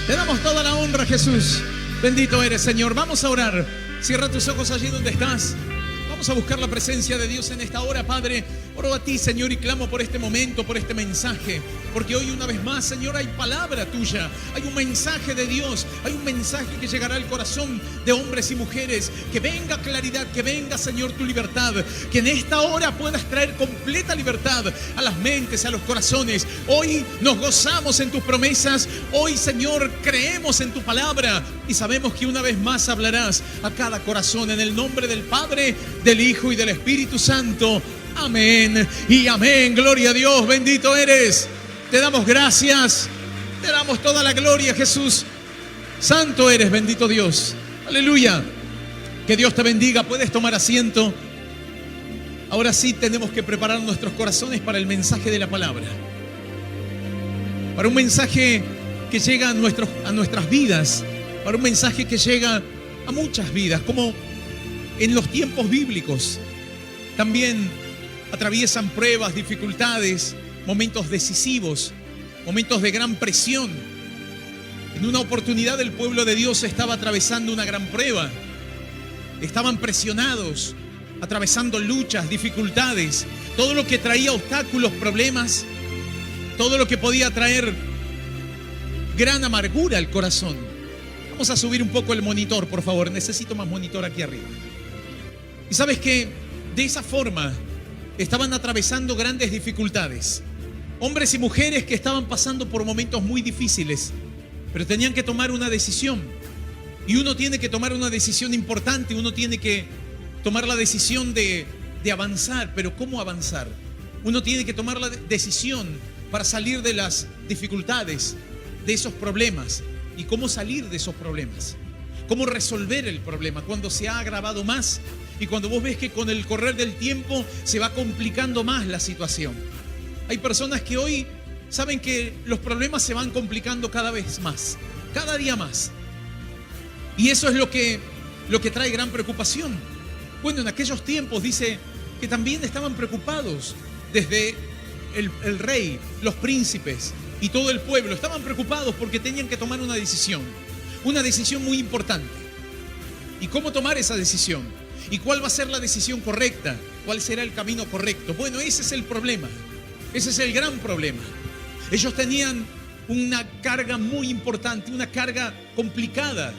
Te damos toda la honra, Jesús. Bendito eres, Señor. Vamos a orar. Cierra tus ojos allí donde estás. Vamos a buscar la presencia de Dios en esta hora, Padre. Oro a ti, Señor, y clamo por este momento, por este mensaje. Porque hoy una vez más, Señor, hay palabra tuya. Hay un mensaje de Dios. Hay un mensaje que llegará al corazón de hombres y mujeres. Que venga claridad, que venga, Señor, tu libertad. Que en esta hora puedas traer completa libertad a las mentes, a los corazones. Hoy nos gozamos en tus promesas. Hoy, Señor, creemos en tu palabra. Y sabemos que una vez más hablarás a cada corazón. En el nombre del Padre, del Hijo y del Espíritu Santo. Amén y amén. Gloria a Dios, bendito eres. Te damos gracias, te damos toda la gloria, Jesús. Santo eres, bendito Dios. Aleluya. Que Dios te bendiga. Puedes tomar asiento. Ahora sí tenemos que preparar nuestros corazones para el mensaje de la palabra. Para un mensaje que llega a nuestras vidas. Para un mensaje que llega a muchas vidas. Como en los tiempos bíblicos también atraviesan pruebas, dificultades, momentos decisivos, momentos de gran presión. En una oportunidad el pueblo de Dios estaba atravesando una gran prueba. Estaban presionados, atravesando luchas, dificultades, todo lo que traía obstáculos, problemas, todo lo que podía traer gran amargura al corazón. Vamos a subir un poco el monitor, por favor. Necesito más monitor aquí arriba. Y sabes que de esa forma estaban atravesando grandes dificultades. Hombres y mujeres que estaban pasando por momentos muy difíciles, pero tenían que tomar una decisión. Y uno tiene que tomar una decisión importante. Uno tiene que tomar la decisión de avanzar. Pero ¿cómo avanzar? Uno tiene que tomar la decisión para salir de las dificultades, de esos problemas. ¿Y cómo salir de esos problemas? ¿Cómo resolver el problema cuando se ha agravado más? Y cuando vos ves que con el correr del tiempo se va complicando más la situación. Hay personas que hoy saben que los problemas se van complicando cada vez más, cada día más. Y eso es lo que trae gran preocupación. Bueno, en aquellos tiempos dice que también estaban preocupados desde el rey, los príncipes y todo el pueblo. Estaban preocupados porque tenían que tomar una decisión muy importante. ¿Y cómo tomar esa decisión? ¿Y cuál va a ser la decisión correcta? ¿Cuál será el camino correcto? Bueno, ese es el problema. Ese es el gran problema. Ellos tenían una carga muy importante, una carga complicada.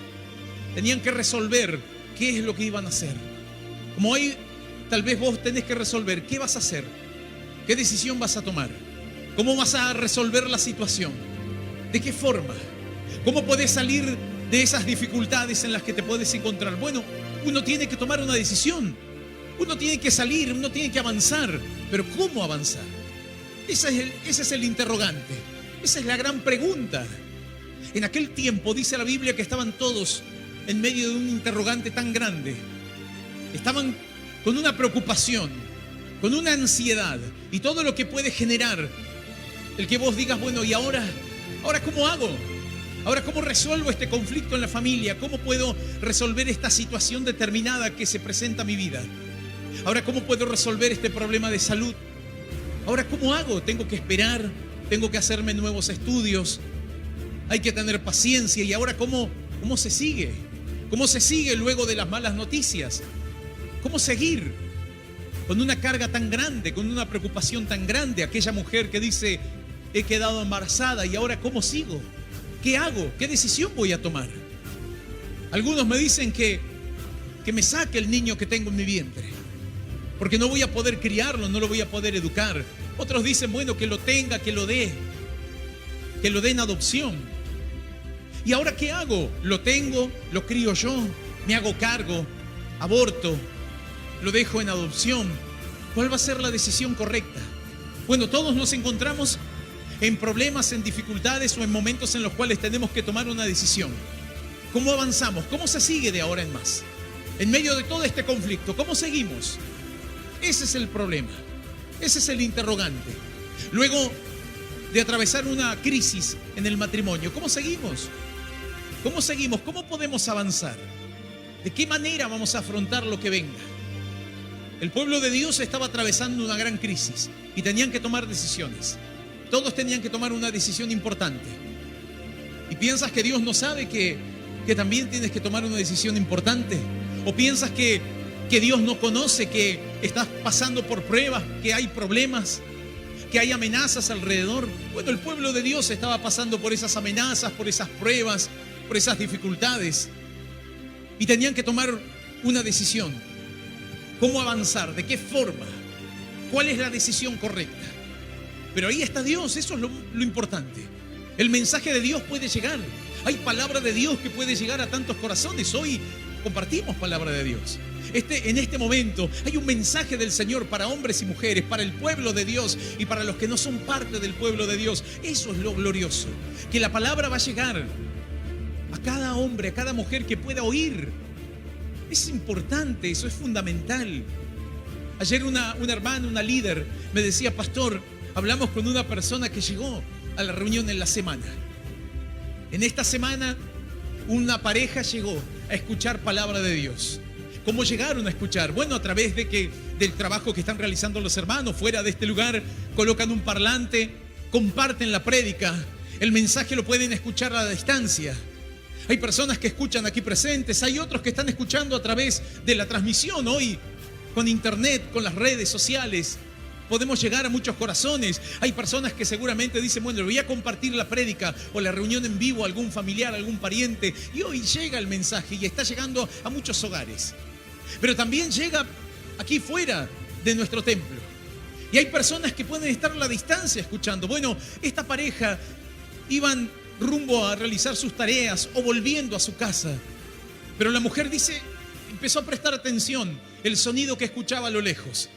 Tenían que resolver qué es lo que iban a hacer. Como hoy, tal vez vos tenés que resolver qué vas a hacer, qué decisión vas a tomar, cómo vas a resolver la situación, de qué forma, cómo podés salir de esas dificultades en las que te puedes encontrar. Bueno, uno tiene que tomar una decisión. Uno tiene que salir, uno tiene que avanzar. Pero ¿cómo avanzar? Ese es el interrogante. Esa es la gran pregunta. En aquel tiempo dice la Biblia que estaban todos en medio de un interrogante tan grande. Estaban con una preocupación, con una ansiedad y todo lo que puede generar el que vos digas, bueno, ¿y ahora cómo hago? Ahora, ¿cómo resuelvo este conflicto en la familia? ¿Cómo puedo resolver esta situación determinada que se presenta a mi vida? Ahora, ¿cómo puedo resolver este problema de salud? Ahora, ¿cómo hago? Tengo que esperar, tengo que hacerme nuevos estudios, hay que tener paciencia. ¿Y ahora cómo se sigue? ¿Cómo se sigue luego de las malas noticias? ¿Cómo seguir con una carga tan grande, con una preocupación tan grande? Aquella mujer que dice, he quedado embarazada, ¿y ahora cómo sigo? ¿Qué hago? ¿Qué decisión voy a tomar? Algunos me dicen que me saque el niño que tengo en mi vientre, porque no voy a poder criarlo, no lo voy a poder educar. Otros dicen, bueno, que lo tenga, que lo dé en adopción. ¿Y ahora qué hago? ¿Lo tengo? ¿Lo crío yo? ¿Me hago cargo? ¿Aborto? ¿Lo dejo en adopción? ¿Cuál va a ser la decisión correcta? Bueno, todos nos encontramos en problemas, en dificultades o en momentos en los cuales tenemos que tomar una decisión. ¿Cómo avanzamos? ¿Cómo se sigue de ahora en más? En medio de todo este conflicto, ¿cómo seguimos? Ese es el problema. Ese es el interrogante. Luego de atravesar una crisis en el matrimonio, ¿cómo seguimos? ¿Cómo seguimos? ¿Cómo podemos avanzar? ¿De qué manera vamos a afrontar lo que venga? El pueblo de Dios estaba atravesando una gran crisis y tenían que tomar decisiones. Todos tenían que tomar una decisión importante. ¿Y piensas que Dios no sabe que también tienes que tomar una decisión importante? ¿O piensas que Dios no conoce que estás pasando por pruebas, que hay problemas, que hay amenazas alrededor? Bueno, el pueblo de Dios estaba pasando por esas amenazas, por esas pruebas, por esas dificultades. Y tenían que tomar una decisión. ¿Cómo avanzar? ¿De qué forma? ¿Cuál es la decisión correcta? Pero ahí está Dios, eso es lo importante. El mensaje de Dios puede llegar. Hay palabra de Dios que puede llegar a tantos corazones. Hoy compartimos palabra de Dios. En este momento hay un mensaje del Señor para hombres y mujeres, para el pueblo de Dios y para los que no son parte del pueblo de Dios. Eso es lo glorioso, que la palabra va a llegar a cada hombre, a cada mujer que pueda oír. Es importante, eso es fundamental. Ayer una hermana, una líder, me decía: pastor, hablamos con una persona que llegó a la reunión en la semana. En esta semana una pareja llegó a escuchar palabra de Dios. ¿Cómo llegaron a escuchar? Bueno, a través del trabajo que están realizando los hermanos fuera de este lugar. Colocan un parlante, comparten la prédica, el mensaje lo pueden escuchar a la distancia. Hay personas que escuchan aquí presentes, hay otros que están escuchando a través de la transmisión. Hoy, con internet, con las redes sociales, podemos llegar a muchos corazones. Hay personas que seguramente dicen: bueno, le voy a compartir la prédica o la reunión en vivo a algún familiar, a algún pariente. Y hoy llega el mensaje y está llegando a muchos hogares. Pero también llega aquí fuera de nuestro templo. Y hay personas que pueden estar a la distancia escuchando. Bueno, esta pareja iban rumbo a realizar sus tareas o volviendo a su casa. Pero la mujer dice, empezó a prestar atención el sonido que escuchaba a lo lejos.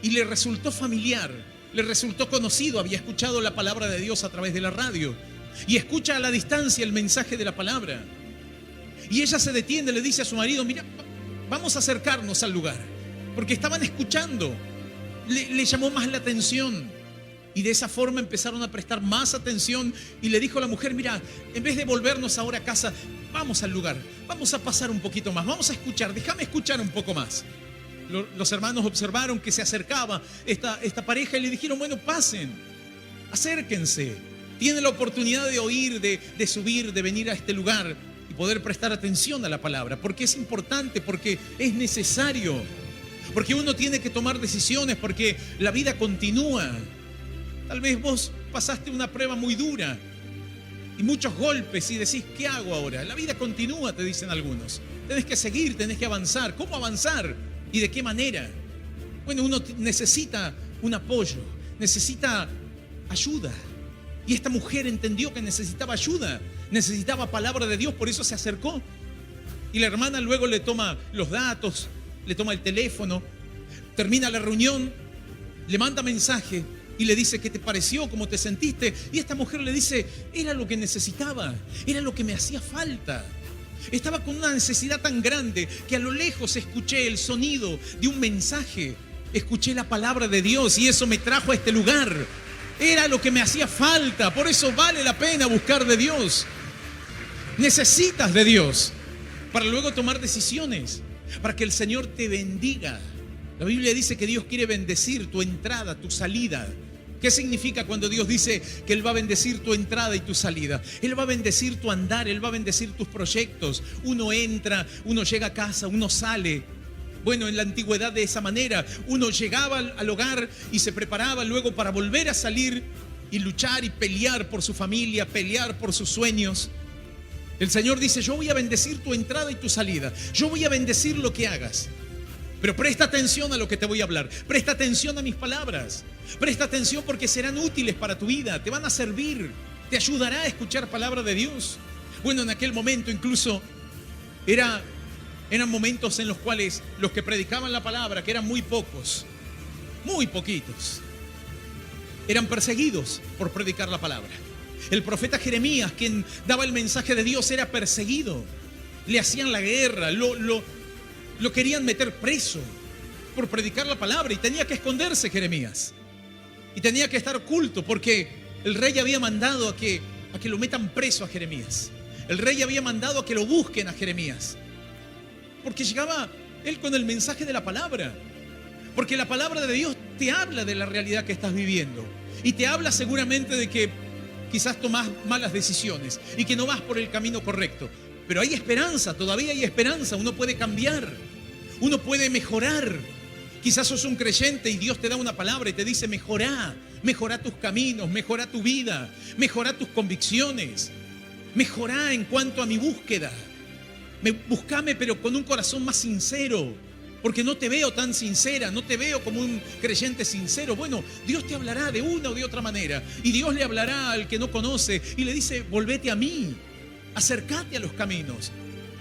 Y le resultó familiar, le resultó conocido. Había escuchado la palabra de Dios a través de la radio. Y escucha a la distancia el mensaje de la palabra. Y ella se detiene, le dice a su marido: mira, vamos a acercarnos al lugar. Porque estaban escuchando. Le llamó más la atención. Y de esa forma empezaron a prestar más atención. Y le dijo a la mujer: mira, en vez de volvernos ahora a casa, vamos al lugar. Vamos a pasar un poquito más. Vamos a escuchar. Déjame escuchar un poco más. Los hermanos observaron que se acercaba esta pareja y le dijeron: bueno, pasen, acérquense. Tienen la oportunidad de oír, de subir, de venir a este lugar y poder prestar atención a la palabra. Porque es importante, porque es necesario. Porque uno tiene que tomar decisiones, porque la vida continúa. Tal vez vos pasaste una prueba muy dura y muchos golpes y decís: ¿qué hago ahora? La vida continúa, te dicen algunos. Tenés que seguir, tenés que avanzar. ¿Cómo avanzar? ¿Y de qué manera? Bueno, uno necesita un apoyo, necesita ayuda. Y esta mujer entendió que necesitaba ayuda, necesitaba palabra de Dios, por eso se acercó. Y la hermana luego le toma los datos, le toma el teléfono, termina la reunión, le manda mensaje y le dice: ¿qué te pareció? ¿Cómo te sentiste? Y esta mujer le dice: era lo que necesitaba, era lo que me hacía falta. Estaba con una necesidad tan grande que a lo lejos escuché el sonido de un mensaje. Escuché la palabra de Dios y eso me trajo a este lugar. Era lo que me hacía falta. Por eso vale la pena buscar de Dios. Necesitas de Dios para luego tomar decisiones, para que el Señor te bendiga. La Biblia dice que Dios quiere bendecir tu entrada, tu salida. ¿Qué significa cuando Dios dice que Él va a bendecir tu entrada y tu salida? Él va a bendecir tu andar, Él va a bendecir tus proyectos. Uno entra, uno llega a casa, uno sale. Bueno, en la antigüedad de esa manera, uno llegaba al hogar y se preparaba luego para volver a salir y luchar y pelear por su familia, pelear por sus sueños. El Señor dice: yo voy a bendecir tu entrada y tu salida. Yo voy a bendecir lo que hagas. Pero presta atención a lo que te voy a hablar. Presta atención a mis palabras. Presta atención porque serán útiles para tu vida. Te van a servir. Te ayudará a escuchar palabra de Dios. Bueno, en aquel momento incluso eran momentos en los cuales los que predicaban la palabra, que eran muy pocos, muy poquitos, eran perseguidos por predicar la palabra. El profeta Jeremías, quien daba el mensaje de Dios, era perseguido. Le hacían la guerra, lo querían meter preso por predicar la palabra y tenía que esconderse Jeremías. Y tenía que estar oculto porque el rey había mandado a que lo metan preso a Jeremías. El rey había mandado a que lo busquen a Jeremías. Porque llegaba él con el mensaje de la palabra. Porque la palabra de Dios te habla de la realidad que estás viviendo. Y te habla seguramente de que quizás tomás malas decisiones y que no vas por el camino correcto. Pero hay esperanza, todavía hay esperanza. Uno puede cambiar, uno puede mejorar. Quizás sos un creyente y Dios te da una palabra y te dice: mejorá tus caminos, mejorá tu vida, mejorá tus convicciones, mejorá en cuanto a mi búsqueda. Búscame, pero con un corazón más sincero, porque no te veo tan sincera, no te veo como un creyente sincero. Bueno, Dios te hablará de una o de otra manera, y Dios le hablará al que no conoce y le dice: volvete a mí, acércate a los caminos,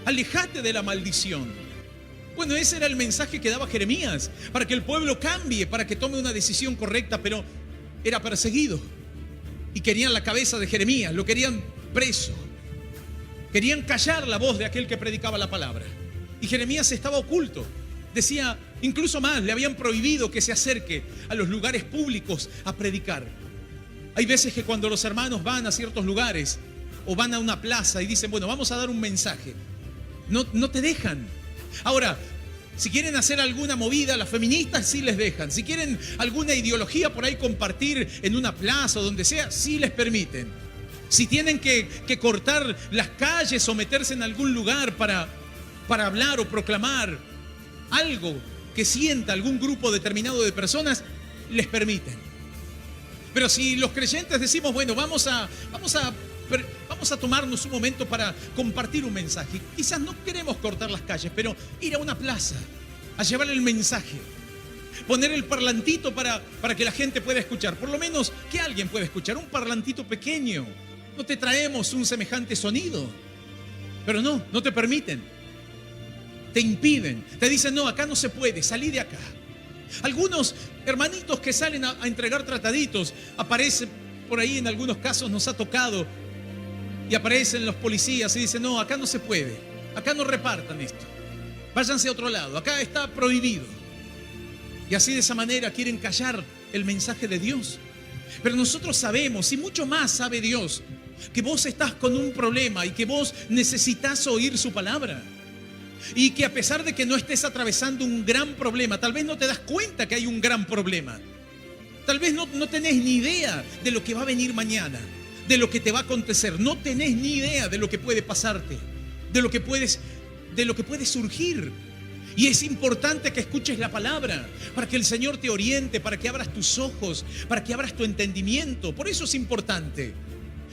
alejate de la maldición. Bueno, ese era el mensaje que daba Jeremías, para que el pueblo cambie, para que tome una decisión correcta, pero era perseguido. Y querían la cabeza de Jeremías, lo querían preso. Querían callar la voz de aquel que predicaba la palabra. Y Jeremías estaba oculto. Decía, incluso más, le habían prohibido que se acerque a los lugares públicos a predicar. Hay veces que cuando los hermanos van a ciertos lugares o van a una plaza y dicen: bueno, vamos a dar un mensaje, no te dejan. Ahora, si quieren hacer alguna movida, las feministas sí les dejan. Si quieren alguna ideología por ahí compartir en una plaza o donde sea, sí les permiten. Si tienen que cortar las calles o meterse en algún lugar para hablar o proclamar algo que sienta algún grupo determinado de personas, les permiten. Pero si los creyentes decimos: bueno, vamos a tomarnos un momento para compartir un mensaje. Quizás no queremos cortar las calles, pero ir a una plaza, a llevar el mensaje, poner el parlantito para que la gente pueda escuchar. Por lo menos que alguien pueda escuchar, un parlantito pequeño. No te traemos un semejante sonido, pero no te permiten. Te impiden, te dicen: no, acá no se puede, salí de acá. Algunos hermanitos que salen a entregar trataditos, aparecen por ahí, en algunos casos nos ha tocado, y aparecen los policías y dicen: no, acá no se puede, acá no repartan esto, váyanse a otro lado, acá está prohibido. Y así, de esa manera, quieren callar el mensaje de Dios. Pero nosotros sabemos, y mucho más sabe Dios, que vos estás con un problema y que vos necesitas oír su palabra. Y que a pesar de que no estés atravesando un gran problema, tal vez no te das cuenta que hay un gran problema. Tal vez no tenés ni idea de lo que va a venir mañana, de lo que te va a acontecer. No tenés ni idea de lo que puede pasarte, de lo que puede surgir. Y es importante que escuches la palabra, para que el Señor te oriente, para que abras tus ojos, para que abras tu entendimiento. Por eso es importante.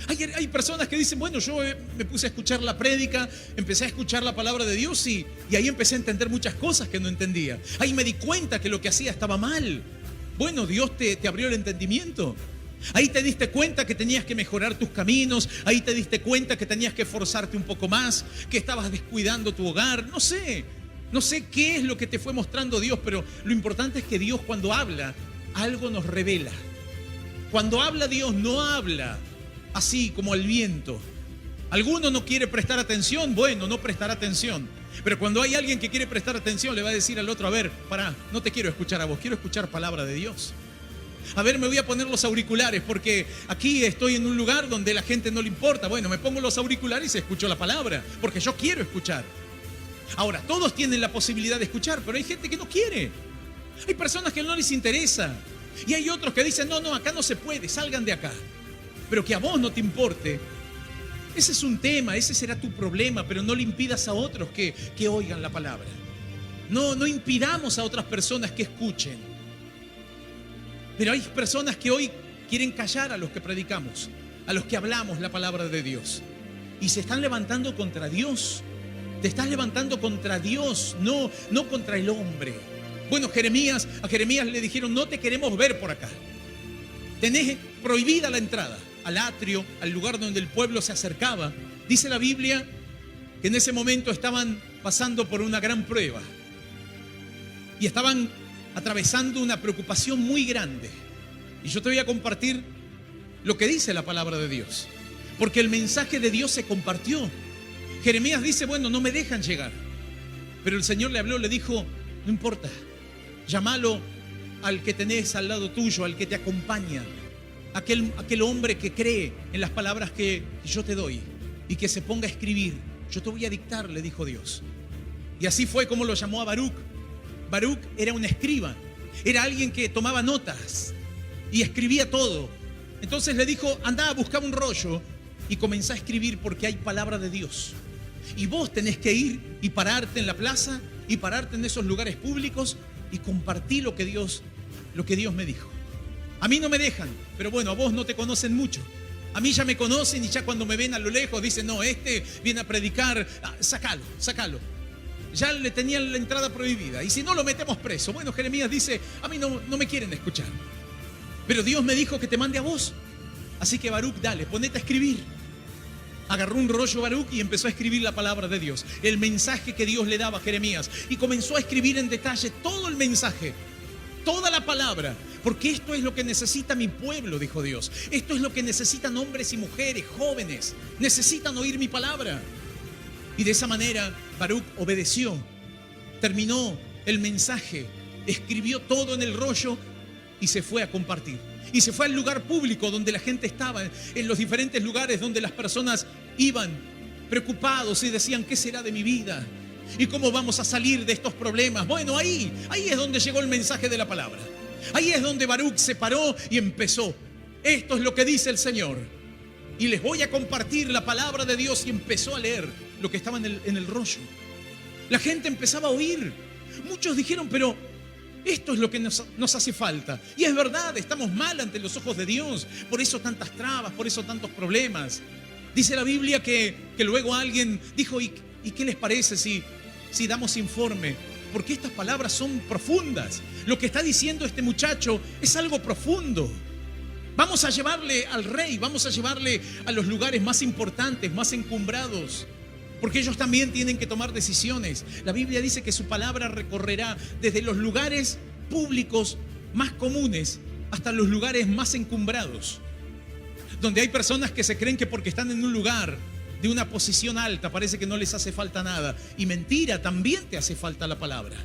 Hay personas que dicen: bueno, yo me puse a escuchar la prédica, empecé a escuchar la palabra de Dios y ahí empecé a entender muchas cosas que no entendía. Ahí me di cuenta que lo que hacía estaba mal. Bueno, Dios te abrió el entendimiento. Ahí te diste cuenta que tenías que mejorar tus caminos. Ahí te diste cuenta que tenías que esforzarte un poco más, que estabas descuidando tu hogar. No sé qué es lo que te fue mostrando Dios, pero lo importante es que Dios, cuando habla, algo nos revela. Cuando habla Dios, no habla así como el viento. Alguno no quiere prestar atención, bueno, no prestará atención. Pero cuando hay alguien que quiere prestar atención, le va a decir al otro: a ver, pará, no te quiero escuchar a vos, quiero escuchar palabra de Dios. A ver, me voy a poner los auriculares porque aquí estoy en un lugar donde la gente no le importa. Bueno, me pongo los auriculares y escucho la palabra, porque yo quiero escuchar. Ahora, todos tienen la posibilidad de escuchar, pero hay gente que no quiere. Hay personas que no les interesa. Y hay otros que dicen: no, acá no se puede, salgan de acá. Pero que a vos no te importe, ese es un tema, ese será tu problema, pero no le impidas a otros que oigan la palabra. No impidamos a otras personas que escuchen. Pero hay personas que hoy quieren callar a los que predicamos, a los que hablamos la palabra de Dios. Y se están levantando contra Dios. Te estás levantando contra Dios, no contra el hombre. Bueno, a Jeremías le dijeron: no te queremos ver por acá. Tenés prohibida la entrada al atrio, al lugar donde el pueblo se acercaba. Dice la Biblia que en ese momento estaban pasando por una gran prueba y estaban atravesando una preocupación muy grande. Y yo te voy a compartir lo que dice la palabra de Dios, porque el mensaje de Dios se compartió. Jeremías dice: bueno, no me dejan llegar. Pero el Señor le habló, le dijo: no importa, llámalo al que tenés al lado tuyo, al que te acompaña, aquel hombre que cree en las palabras que yo te doy y que se ponga a escribir. Yo te voy a dictar, le dijo Dios. Y así fue como lo llamó a Baruc. Baruc era un escriba, era alguien que tomaba notas y escribía todo. Entonces le dijo, anda a buscar un rollo y comenzá a escribir porque hay palabra de Dios. Y vos tenés que ir y pararte en la plaza y pararte en esos lugares públicos y compartir lo que Dios me dijo. A mí no me dejan, pero bueno, a vos no te conocen mucho. A mí ya me conocen y ya cuando me ven a lo lejos dicen, no, este viene a predicar, sácalo. Ya le tenían la entrada prohibida. Y si no, lo metemos preso. Bueno, Jeremías dice, a mí no me quieren escuchar. Pero Dios me dijo que te mande a vos. Así que Baruch, dale, ponete a escribir. Agarró un rollo Baruch y empezó a escribir la palabra de Dios. El mensaje que Dios le daba a Jeremías. Y comenzó a escribir en detalle todo el mensaje. Toda la palabra. Porque esto es lo que necesita mi pueblo, dijo Dios. Esto es lo que necesitan hombres y mujeres, jóvenes. Necesitan oír mi palabra. Y de esa manera Baruch obedeció. Terminó el mensaje. Escribió todo en el rollo y se fue a compartir. Y se fue al lugar público donde la gente estaba, en los diferentes lugares donde las personas iban preocupados y decían, ¿qué será de mi vida? ¿Y cómo vamos a salir de estos problemas? Bueno, ahí es donde llegó el mensaje de la palabra. Ahí es donde Baruch se paró y empezó. Esto es lo que dice el Señor. Y les voy a compartir la palabra de Dios. Y empezó a leer lo que estaba en el rollo. La gente empezaba a oír. Muchos dijeron, pero esto es lo que nos hace falta. Y es verdad, estamos mal ante los ojos de Dios. Por eso tantas trabas, por eso tantos problemas. Dice la Biblia que luego alguien dijo, ¿y qué les parece si damos informe? Porque estas palabras son profundas. Lo que está diciendo este muchacho es algo profundo. Vamos a llevarle al rey, vamos a llevarle a los lugares más importantes, más encumbrados. Porque ellos también tienen que tomar decisiones. La Biblia dice que su palabra recorrerá desde los lugares públicos más comunes hasta los lugares más encumbrados. Donde hay personas que se creen que porque están en un lugar de una posición alta parece que no les hace falta nada. Y mentira, también te hace falta la palabra.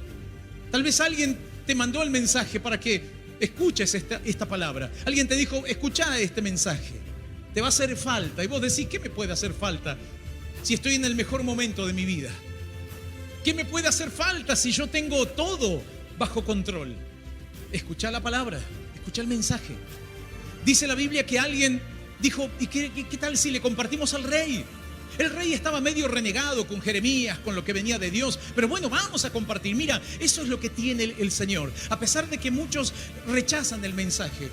Tal vez alguien te mandó el mensaje para que escuches esta palabra. Alguien te dijo, escucha este mensaje. Te va a hacer falta. Y vos decís, ¿qué me puede hacer falta si estoy en el mejor momento de mi vida? ¿Qué me puede hacer falta si yo tengo todo bajo control? Escucha la palabra, escucha el mensaje. Dice la Biblia que alguien dijo, ¿y qué tal si le compartimos al rey? El rey estaba medio renegado con Jeremías, con lo que venía de Dios. Pero bueno, vamos a compartir. Mira, eso es lo que tiene el Señor. A pesar de que muchos rechazan el mensaje.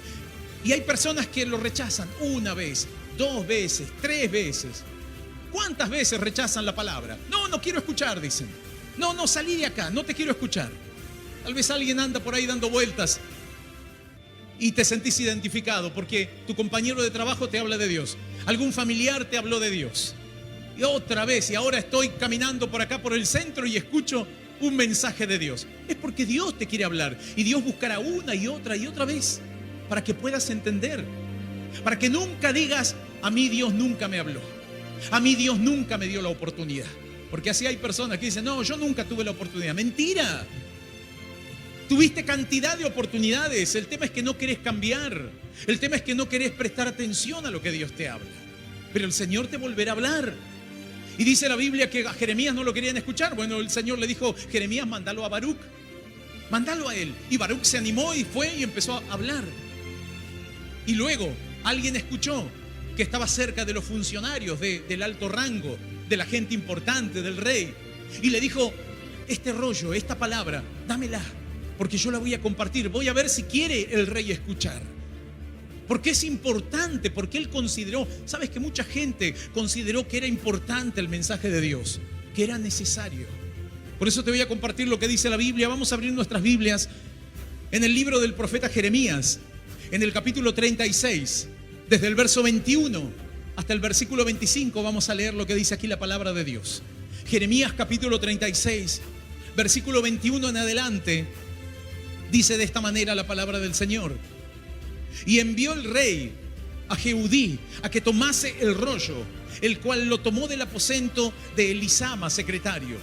Y hay personas que lo rechazan una vez, 2 veces, 3 veces. ¿Cuántas veces rechazan la palabra? No quiero escuchar, dicen. No, salí de acá, no te quiero escuchar. Tal vez alguien anda por ahí dando vueltas y te sentís identificado porque tu compañero de trabajo te habla de Dios. Algún familiar te habló de Dios. Y otra vez, y ahora estoy caminando por acá por el centro y escucho un mensaje de Dios. Es porque Dios te quiere hablar y Dios buscará una y otra vez para que puedas entender. Para que nunca digas, a mí Dios nunca me habló. A mí Dios nunca me dio la oportunidad. Porque así hay personas que dicen, no, yo nunca tuve la oportunidad. Mentira. Tuviste cantidad de oportunidades. El tema es que no querés cambiar. El tema es que no querés prestar atención a lo que Dios te habla. Pero el Señor te volverá a hablar. Y dice la Biblia que a Jeremías no lo querían escuchar. Bueno, el Señor le dijo, Jeremías, mándalo a Baruch. Mándalo a él. Y Baruch se animó y fue y empezó a hablar. Y luego alguien escuchó que estaba cerca de los funcionarios del alto rango, de la gente importante, del rey. Y le dijo, este rollo, esta palabra, dámela, porque yo la voy a compartir. Voy a ver si quiere el rey escuchar. Porque es importante, porque él consideró, sabes que mucha gente consideró que era importante el mensaje de Dios, que era necesario. Por eso te voy a compartir lo que dice la Biblia. Vamos a abrir nuestras Biblias en el libro del profeta Jeremías, en el capítulo 36, desde el verso 21 hasta el versículo 25, vamos a leer lo que dice aquí la palabra de Dios. Jeremías capítulo 36, versículo 21 en adelante, dice de esta manera la palabra del Señor. Y envió el rey a Jehudí a que tomase el rollo, el cual lo tomó del aposento de Elisama, secretario.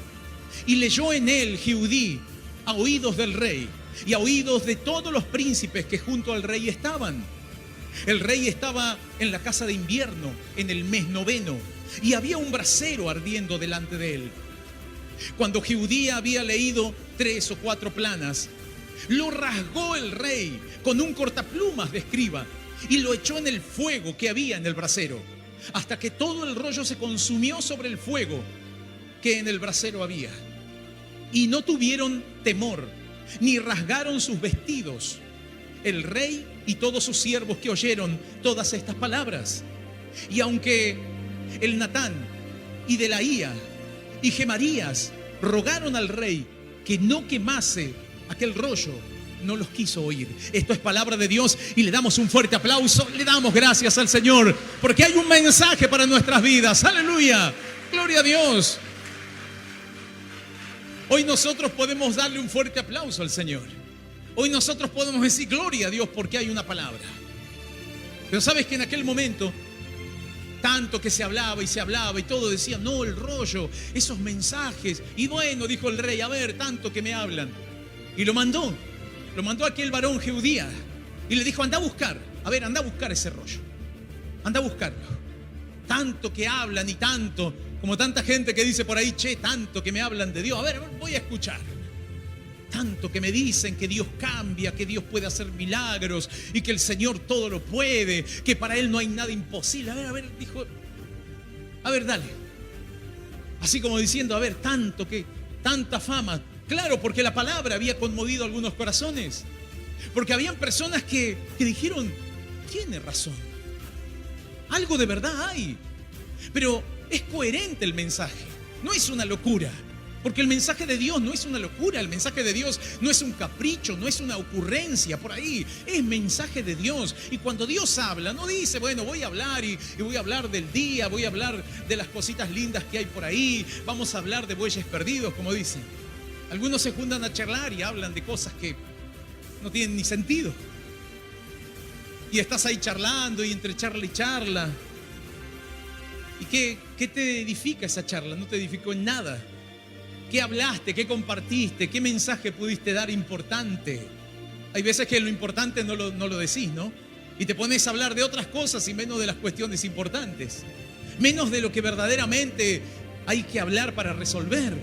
Y leyó en él Jehudí a oídos del rey y a oídos de todos los príncipes que junto al rey estaban. El rey estaba en la casa de invierno en el mes 9 y había un brasero ardiendo delante de él. Cuando Jehudí había leído 3 o 4 planas, lo rasgó el rey con un cortaplumas de escriba y lo echó en el fuego que había en el brasero, hasta que todo el rollo se consumió sobre el fuego que en el brasero había. Y no tuvieron temor, ni rasgaron sus vestidos, el rey y todos sus siervos que oyeron todas estas palabras. Y aunque el Natán y Delaía y Gemarías rogaron al rey que no quemase aquel rollo, no los quiso oír. Esto es palabra de Dios y le damos un fuerte aplauso, le damos gracias al Señor, porque hay un mensaje para nuestras vidas. ¡Aleluya! ¡Gloria a Dios! Hoy nosotros podemos darle un fuerte aplauso al Señor. Hoy nosotros podemos decir gloria a Dios porque hay una palabra. Pero sabes que en aquel momento, tanto que se hablaba y todo decía, no, el rollo, esos mensajes. Y bueno, dijo el rey, a ver, tanto que me hablan. Y lo mandó a aquel varón Judía y le dijo, anda a buscar ese rollo. Anda a buscarlo. Tanto que hablan y tanto, como tanta gente que dice por ahí, che, tanto que me hablan de Dios. A ver, voy a escuchar. Tanto que me dicen que Dios cambia, que Dios puede hacer milagros y que el Señor todo lo puede, que para Él no hay nada imposible. A ver, dijo, a ver, dale. Así como diciendo, a ver, tanta fama. Claro, porque la palabra había conmovido algunos corazones. Porque habían personas que dijeron, tiene razón. Algo de verdad hay. Pero es coherente el mensaje. No es una locura. Porque el mensaje de Dios no es una locura. El mensaje de Dios no es un capricho, no es una ocurrencia por ahí. Es mensaje de Dios. Y cuando Dios habla, no dice, bueno, voy a hablar y voy a hablar del día, voy a hablar de las cositas lindas que hay por ahí. Vamos a hablar de bueyes perdidos, como dicen. Algunos se juntan a charlar y hablan de cosas que no tienen ni sentido. Y estás ahí charlando y entre charla y charla. ¿Y qué te edifica esa charla? No te edificó en nada. ¿Qué hablaste? ¿Qué compartiste? ¿Qué mensaje pudiste dar importante? Hay veces que lo importante no lo decís, ¿no? Y te pones a hablar de otras cosas y menos de las cuestiones importantes. Menos de lo que verdaderamente hay que hablar para resolver.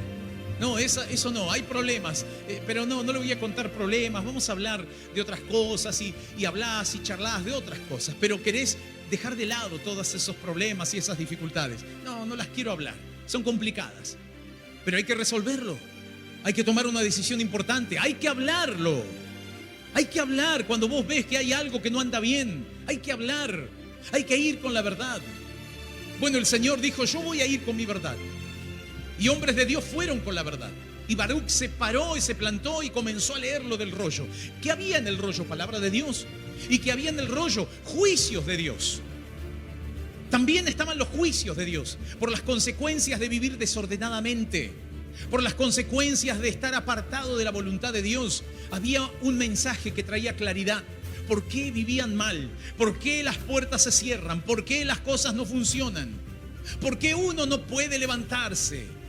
No, eso no, hay problemas, pero no le voy a contar problemas, vamos a hablar de otras cosas y hablás y charlás de otras cosas, pero querés dejar de lado todos esos problemas y esas dificultades. No las quiero hablar, son complicadas, pero hay que resolverlo, hay que tomar una decisión importante, hay que hablarlo, hay que hablar cuando vos ves que hay algo que no anda bien, hay que hablar, hay que ir con la verdad. Bueno, el Señor dijo, yo voy a ir con mi verdad. Y hombres de Dios fueron con la verdad. Y Baruch se paró y se plantó y comenzó a leer lo del rollo. ¿Qué había en el rollo? Palabra de Dios. Y que había en el rollo juicios de Dios. También estaban los juicios de Dios por las consecuencias de vivir desordenadamente, por las consecuencias de estar apartado de la voluntad de Dios. Había un mensaje que traía claridad. ¿Por qué vivían mal? ¿Por qué las puertas se cierran? ¿Por qué las cosas no funcionan? ¿Por qué uno no puede levantarse?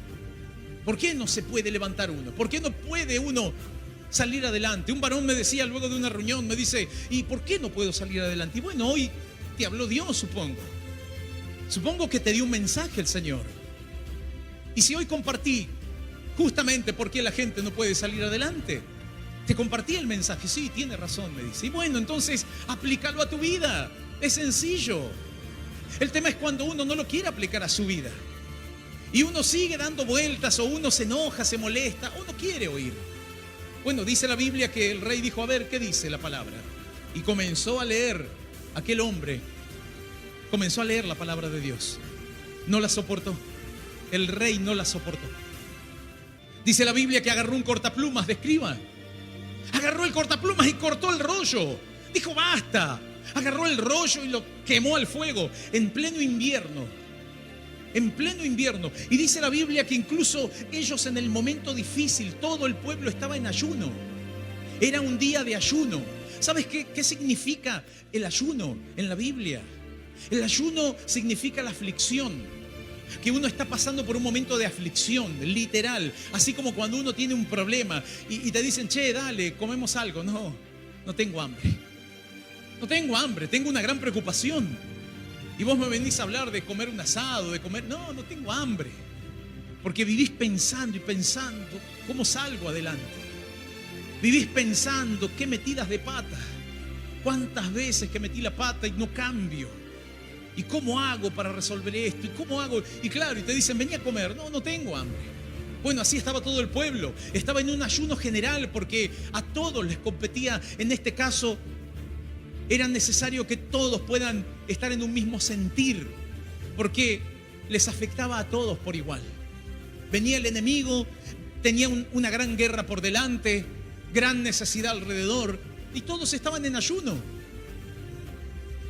¿Por qué no se puede levantar uno? ¿Por qué no puede uno salir adelante? Un varón me decía luego de una reunión, me dice, ¿y por qué no puedo salir adelante? Y bueno, hoy te habló Dios, supongo. Supongo que te dio un mensaje el Señor. Y si hoy compartí justamente por qué la gente no puede salir adelante, te compartí el mensaje. Sí, tiene razón, me dice. Y bueno, entonces aplícalo a tu vida. Es sencillo. El tema es cuando uno no lo quiere aplicar a su vida. Y uno sigue dando vueltas, o uno se enoja, se molesta, o no quiere oír. Bueno, dice la Biblia que el rey dijo, a ver, ¿qué dice la palabra? Y comenzó a leer, aquel hombre, comenzó a leer la palabra de Dios. No la soportó. El rey no la soportó. Dice la Biblia que agarró un cortaplumas de escriba. Agarró el cortaplumas y cortó el rollo. Dijo, basta. Agarró el rollo y lo quemó al fuego en pleno invierno. En pleno invierno. Y dice la Biblia que incluso ellos en el momento difícil, todo el pueblo estaba en ayuno. Era un día de ayuno. ¿Sabes qué significa el ayuno en la Biblia? El ayuno significa la aflicción. Que uno está pasando por un momento de aflicción, literal. Así como cuando uno tiene un problema y te dicen, che, dale, comemos algo. No tengo hambre. No tengo hambre, tengo una gran preocupación. Y vos me venís a hablar de comer un asado, de comer... No tengo hambre. Porque vivís pensando y pensando cómo salgo adelante. Vivís pensando qué metidas de pata. ¿Cuántas veces que metí la pata y no cambio? ¿Y cómo hago para resolver esto? ¿Y cómo hago? Y claro, y te dicen, vení a comer. No, no tengo hambre. Bueno, así estaba todo el pueblo. Estaba en un ayuno general porque a todos les competía. En este caso, era necesario que todos puedan estar en un mismo sentir, porque les afectaba a todos por igual. Venía el enemigo, tenía una gran guerra por delante, gran necesidad alrededor, y todos estaban en ayuno.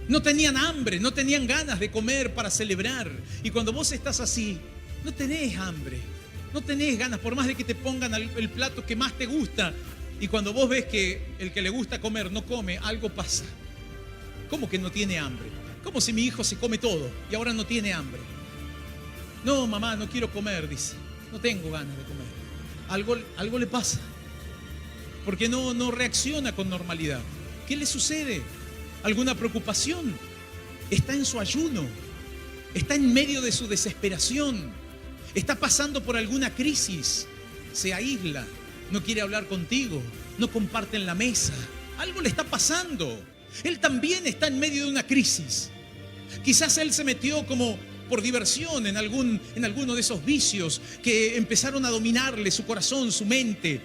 No tenían hambre, no tenían ganas de comer para celebrar. Y cuando vos estás así, no tenés hambre, no tenés ganas, por más de que te pongan el plato que más te gusta. Y cuando vos ves que el que le gusta comer no come, algo pasa. ¿Cómo que no tiene hambre? Como si mi hijo se come todo y ahora no tiene hambre. No, mamá, no quiero comer, dice. No tengo ganas de comer. Algo le pasa. Porque no reacciona con normalidad. ¿Qué le sucede? ¿Alguna preocupación? Está en su ayuno. Está en medio de su desesperación. Está pasando por alguna crisis. Se aísla. No quiere hablar contigo. No comparten la mesa. Algo le está pasando. Él también está en medio de una crisis. Quizás él se metió como por diversión en alguno de esos vicios que empezaron a dominarle su corazón, su mente.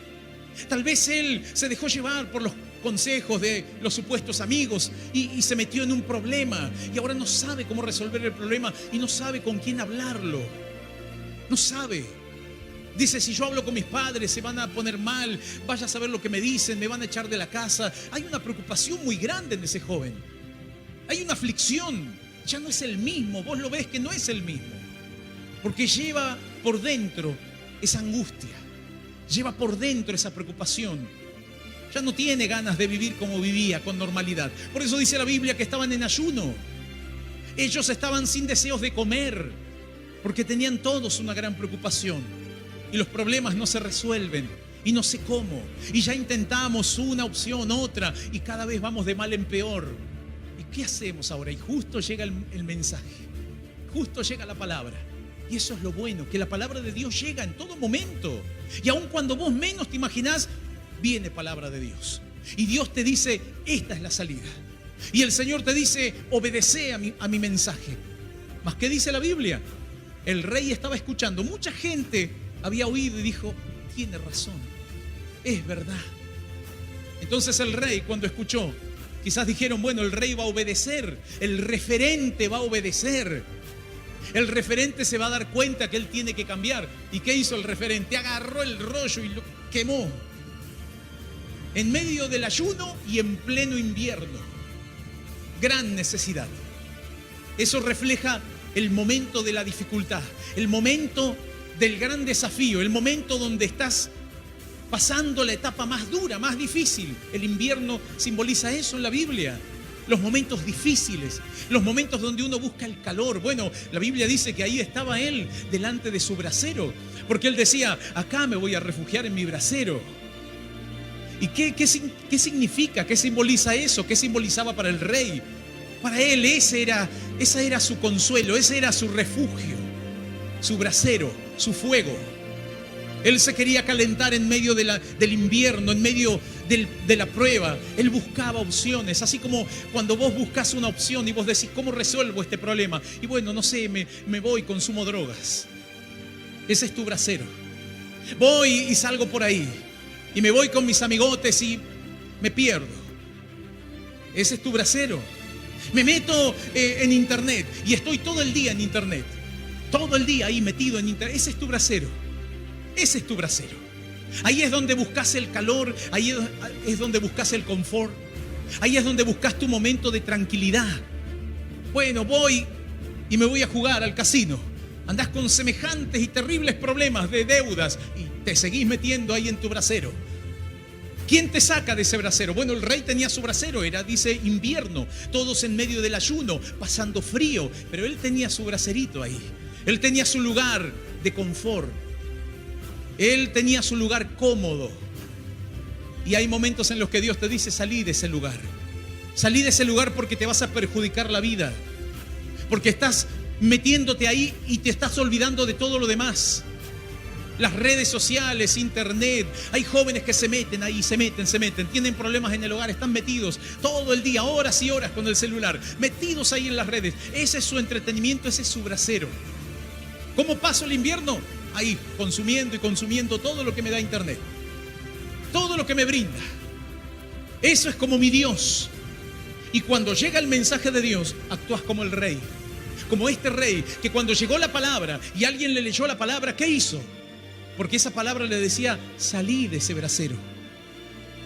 Tal vez él se dejó llevar por los consejos de los supuestos amigos y se metió en un problema y ahora no sabe cómo resolver el problema y no sabe con quién hablarlo. No sabe. Dice, si yo hablo con mis padres se van a poner mal, vaya a saber lo que me dicen, me van a echar de la casa. Hay una preocupación muy grande en ese joven. Hay una aflicción. Ya no es el mismo, vos lo ves que no es el mismo. Porque lleva por dentro esa angustia, lleva por dentro esa preocupación. Ya no tiene ganas de vivir como vivía, con normalidad. Por eso dice la Biblia que estaban en ayuno. Ellos estaban sin deseos de comer, porque tenían todos una gran preocupación. Y los problemas no se resuelven, y no sé cómo. Y ya intentamos una opción, otra, y cada vez vamos de mal en peor. ¿Y qué hacemos ahora? Y justo llega el mensaje, justo llega la palabra. Y eso es lo bueno, que la palabra de Dios llega en todo momento. Y aun cuando vos menos te imaginás, viene palabra de Dios. Y Dios te dice, esta es la salida. Y el Señor te dice, obedece a mi mensaje. ¿Mas qué dice la Biblia? El rey estaba escuchando. Mucha gente había oído y dijo, tiene razón, es verdad. Entonces el rey, cuando escuchó, quizás dijeron, bueno, el rey va a obedecer, el referente va a obedecer. El referente se va a dar cuenta que él tiene que cambiar. ¿Y qué hizo el referente? Agarró el rollo y lo quemó. En medio del ayuno y en pleno invierno. Gran necesidad. Eso refleja el momento de la dificultad, el momento del gran desafío, el momento donde estás pasando la etapa más dura, más difícil. El invierno simboliza eso en la Biblia. Los momentos difíciles, los momentos donde uno busca el calor. Bueno, la Biblia dice que ahí estaba él delante de su brasero, porque él decía, acá me voy a refugiar en mi brasero. ¿Y qué significa? ¿Qué simboliza eso? ¿Qué simbolizaba para el rey? Para él ese era su consuelo, ese era su refugio, su brasero, su fuego. Él se quería calentar en medio del invierno, en medio de la prueba. Él buscaba opciones, así como cuando vos buscas una opción y vos decís, ¿cómo resuelvo este problema? Y bueno, no sé, me voy, consumo drogas. Ese es tu brasero. Voy y salgo por ahí y me voy con mis amigotes y me pierdo. Ese es tu brasero. Me meto en internet y estoy todo el día en internet. Todo el día ahí metido en internet. Ese es tu brasero. Ese es tu brasero. Ahí es donde buscas el calor, ahí es donde buscas el confort, ahí es donde buscas tu momento de tranquilidad. Bueno, voy y me voy a jugar al casino. Andás con semejantes y terribles problemas de deudas y te seguís metiendo ahí en tu brasero. ¿Quién te saca de ese brasero? Bueno, el rey tenía su brasero, dice invierno, todos en medio del ayuno, pasando frío, pero él tenía su braserito ahí. Él tenía su lugar de confort. Él tenía su lugar cómodo. Y hay momentos en los que Dios te dice, salí de ese lugar. Salí de ese lugar porque te vas a perjudicar la vida. Porque estás metiéndote ahí y te estás olvidando de todo lo demás. Las redes sociales, internet, hay jóvenes que se meten ahí, se meten, tienen problemas en el hogar, están metidos todo el día, horas y horas con el celular, metidos ahí en las redes. Ese es su entretenimiento, ese es su brasero. ¿Cómo paso el invierno? Ahí, consumiendo y consumiendo todo lo que me da internet, todo lo que me brinda. Eso es como mi Dios. Y cuando llega el mensaje de Dios, actúas como el rey, como este rey que cuando llegó la palabra y alguien le leyó la palabra, ¿qué hizo? Porque esa palabra le decía, salí de ese brasero,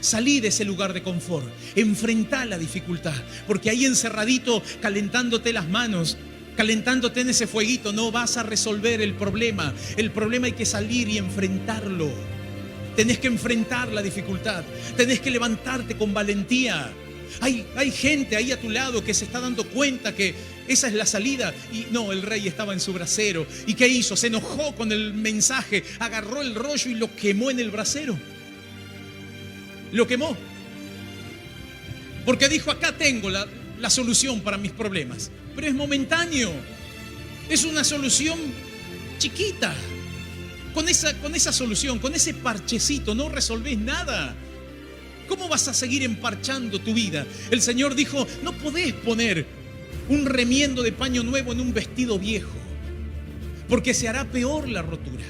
salí de ese lugar de confort, enfrentá la dificultad, porque ahí encerradito, calentándote las manos, calentándote en ese fueguito, no vas a resolver el problema. El problema hay que salir y enfrentarlo. Tenés que enfrentar la dificultad, tenés que levantarte con valentía. Hay gente ahí a tu lado que se está dando cuenta que esa es la salida. Y no, el rey estaba en su brasero. ¿Y qué hizo? Se enojó con el mensaje, agarró el rollo y lo quemó en el brasero. Lo quemó. Porque dijo, acá tengo la solución para mis problemas. Pero es momentáneo. Es una solución chiquita. Con esa solución, con ese parchecito, no resolvés nada. ¿Cómo vas a seguir emparchando tu vida? El Señor dijo, no podés poner un remiendo de paño nuevo en un vestido viejo, porque se hará peor la rotura.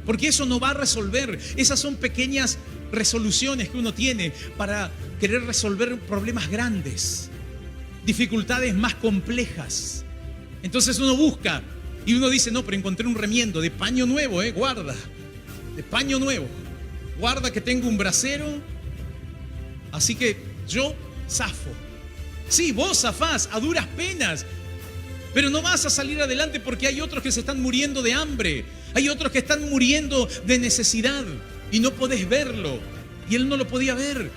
Porque eso no va a resolver. Esas son pequeñas resoluciones que uno tiene para querer resolver problemas grandes, dificultades más complejas. Entonces uno busca y uno dice, no, pero encontré un remiendo de paño nuevo, guarda, de paño nuevo. Guarda que tengo un brasero, así que yo zafo. Sí, vos zafás a duras penas, pero no vas a salir adelante porque hay otros que se están muriendo de hambre, hay otros que están muriendo de necesidad y no podés verlo. Y él no lo podía ver.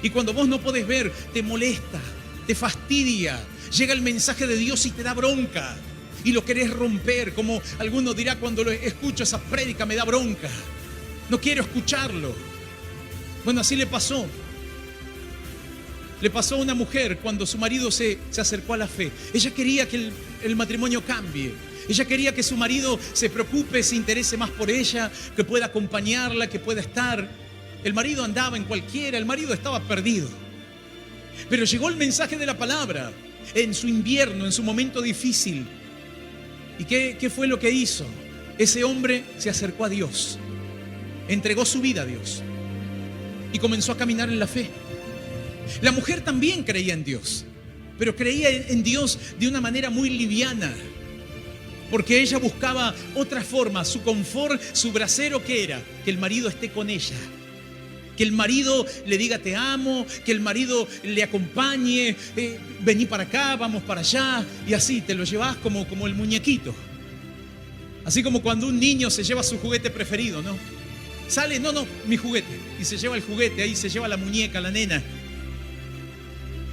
Y cuando vos no podés ver, te molesta, te fastidia. Llega el mensaje de Dios y te da bronca y lo querés romper, como alguno dirá cuando lo escucho esa prédica, me da bronca. No quiero escucharlo. Bueno, así le pasó. Le pasó a una mujer cuando su marido se acercó a la fe. Ella quería que el matrimonio cambie. Ella quería que su marido se preocupe, se interese más por ella, que pueda acompañarla, que pueda estar. El marido andaba en cualquiera, el marido estaba perdido. Pero llegó el mensaje de la palabra en su invierno, en su momento difícil. ¿Y qué fue lo que hizo? Ese hombre se acercó a Dios. Entregó su vida a Dios y comenzó a caminar en la fe. La mujer también creía en Dios, pero creía en Dios de una manera muy liviana, porque ella buscaba otra forma, su confort, su brasero, ¿qué era? Que el marido esté con ella, que el marido le diga te amo, que el marido le acompañe, vení para acá, vamos para allá, y así te lo llevas como el muñequito. Así como cuando un niño se lleva su juguete preferido, ¿no? Sale, no, mi juguete. Y se lleva el juguete, ahí se lleva la muñeca, la nena.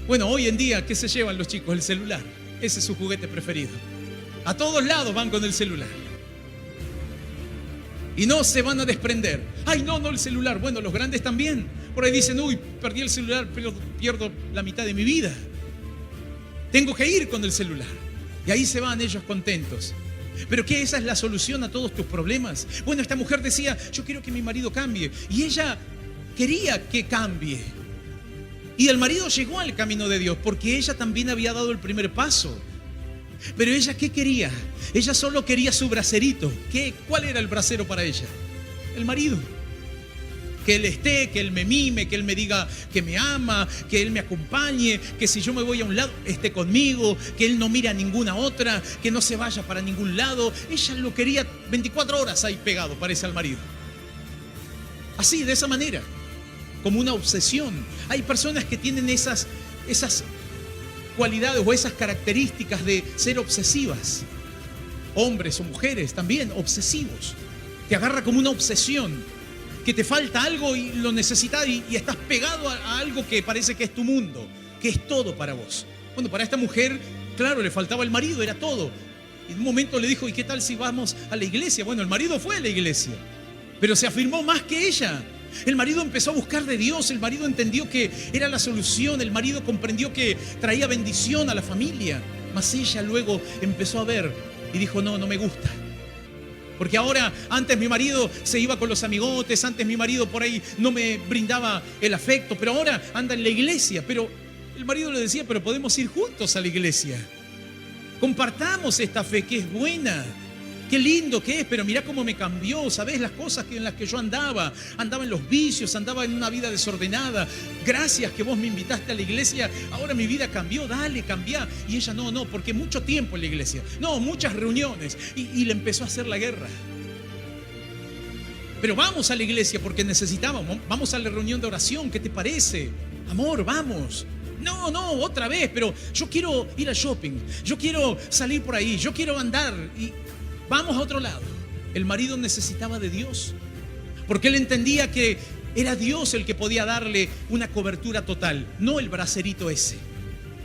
Bueno, hoy en día, ¿qué se llevan los chicos? El celular. Ese es su juguete preferido. A todos lados van con el celular. Y no se van a desprender. Ay, no, el celular. Bueno, los grandes también. Por ahí dicen, uy, perdí el celular, pero pierdo la mitad de mi vida. Tengo que ir con el celular. Y ahí se van ellos contentos. ¿Pero qué? ¿Esa es la solución a todos tus problemas? Bueno, esta mujer decía, yo quiero que mi marido cambie. Y ella quería que cambie. Y el marido llegó al camino de Dios porque ella también había dado el primer paso. Pero ella, ¿qué quería? Ella solo quería su braserito. ¿Cuál era el brasero para ella? El marido. Que él esté, que él me mime, que él me diga que me ama, que él me acompañe, que si yo me voy a un lado, esté conmigo, que él no mire a ninguna otra, que no se vaya para ningún lado. Ella lo quería 24 horas ahí pegado, parece, al marido. Así, de esa manera, como una obsesión. Hay personas que tienen esas cualidades o esas características de ser obsesivas. Hombres o mujeres también, obsesivos. Te agarra como una obsesión. Que te falta algo y lo necesitas y estás pegado a algo que parece que es tu mundo, que es todo para vos. Bueno, para esta mujer, claro, le faltaba el marido, era todo. Y en un momento le dijo, ¿y qué tal si vamos a la iglesia? Bueno, el marido fue a la iglesia, pero se afirmó más que ella. El marido empezó a buscar de Dios, el marido entendió que era la solución, el marido comprendió que traía bendición a la familia. Mas ella luego empezó a ver y dijo, no me gusta. Porque ahora, antes mi marido se iba con los amigotes, antes mi marido por ahí no me brindaba el afecto, pero ahora anda en la iglesia. Pero el marido le decía, pero podemos ir juntos a la iglesia. Compartamos esta fe que es buena. Qué lindo que es, pero mirá cómo me cambió. ¿Sabés las cosas en las que yo andaba? Andaba en los vicios, andaba en una vida desordenada. Gracias que vos me invitaste a la iglesia, ahora mi vida cambió, dale, cambiá. Y ella, no, porque mucho tiempo en la iglesia. No, muchas reuniones. Y le empezó a hacer la guerra. Pero vamos a la iglesia porque necesitábamos. Vamos a la reunión de oración, ¿qué te parece? Amor, vamos. No, otra vez, pero yo quiero ir al shopping. Yo quiero salir por ahí, yo quiero andar y... Vamos a otro lado. El marido necesitaba de Dios, porque él entendía que era Dios el que podía darle una cobertura total, no el bracerito ese,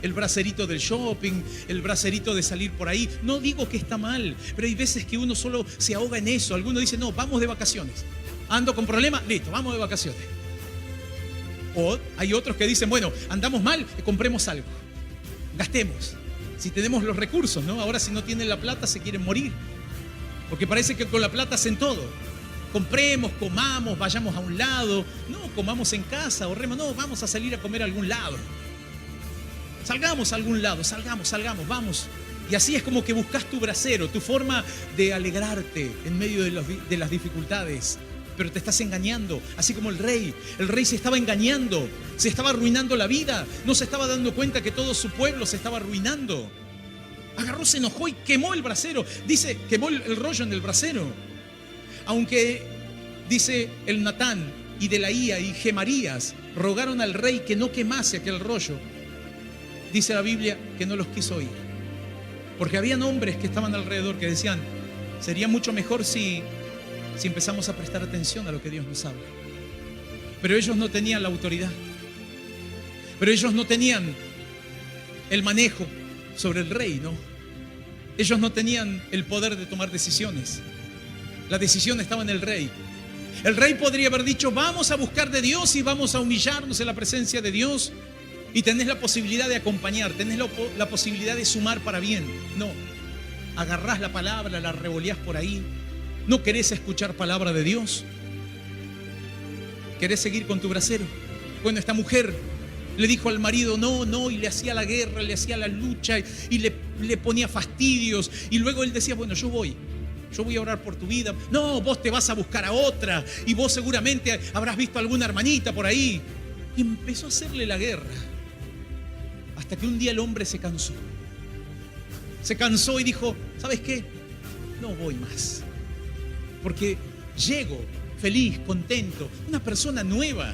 el bracerito del shopping, el bracerito de salir por ahí. No digo que está mal, pero hay veces que uno solo se ahoga en eso. Alguno dice, no, vamos de vacaciones. Ando con problemas, listo, vamos de vacaciones. O hay otros que dicen, bueno, andamos mal, compremos algo, gastemos. Si tenemos los recursos, ¿no? Ahora si no tienen la plata se quieren morir. Porque parece que con la plata hacen todo. Compremos, comamos, vayamos a un lado. No, comamos en casa, ahorremos. No, vamos a salir a comer a algún lado. Salgamos a algún lado, salgamos, vamos. Y así es como que buscas tu brasero, tu forma de alegrarte en medio de las dificultades. Pero te estás engañando, así como el rey. El rey se estaba engañando, se estaba arruinando la vida. No se estaba dando cuenta que todo su pueblo se estaba arruinando. Agarró, se enojó y quemó el brasero. Dice, quemó el rollo en el brasero. Aunque, dice el Natán y Delaía y Gemarías rogaron al rey que no quemase aquel rollo, dice la Biblia que no los quiso oír. Porque habían hombres que estaban alrededor que decían, sería mucho mejor si empezamos a prestar atención a lo que Dios nos habla. Pero ellos no tenían la autoridad. Pero ellos no tenían el manejo sobre el rey, ¿no? Ellos no tenían el poder de tomar decisiones. La decisión estaba en el rey. El rey podría haber dicho, vamos a buscar de Dios y vamos a humillarnos en la presencia de Dios. Y tenés la posibilidad de acompañar, tenés la posibilidad de sumar para bien. No, agarrás la palabra, la revoleás por ahí. No querés escuchar palabra de Dios. Querés seguir con tu brasero. Bueno, esta mujer le dijo al marido no, y le hacía la guerra, le hacía la lucha y le ponía fastidios. Y luego él decía, bueno, yo voy a orar por tu vida. No, vos te vas a buscar a otra y vos seguramente habrás visto a alguna hermanita por ahí. Y empezó a hacerle la guerra. Hasta que un día el hombre se cansó. Se cansó y dijo, ¿sabes qué? No voy más. Porque llego feliz, contento, una persona nueva.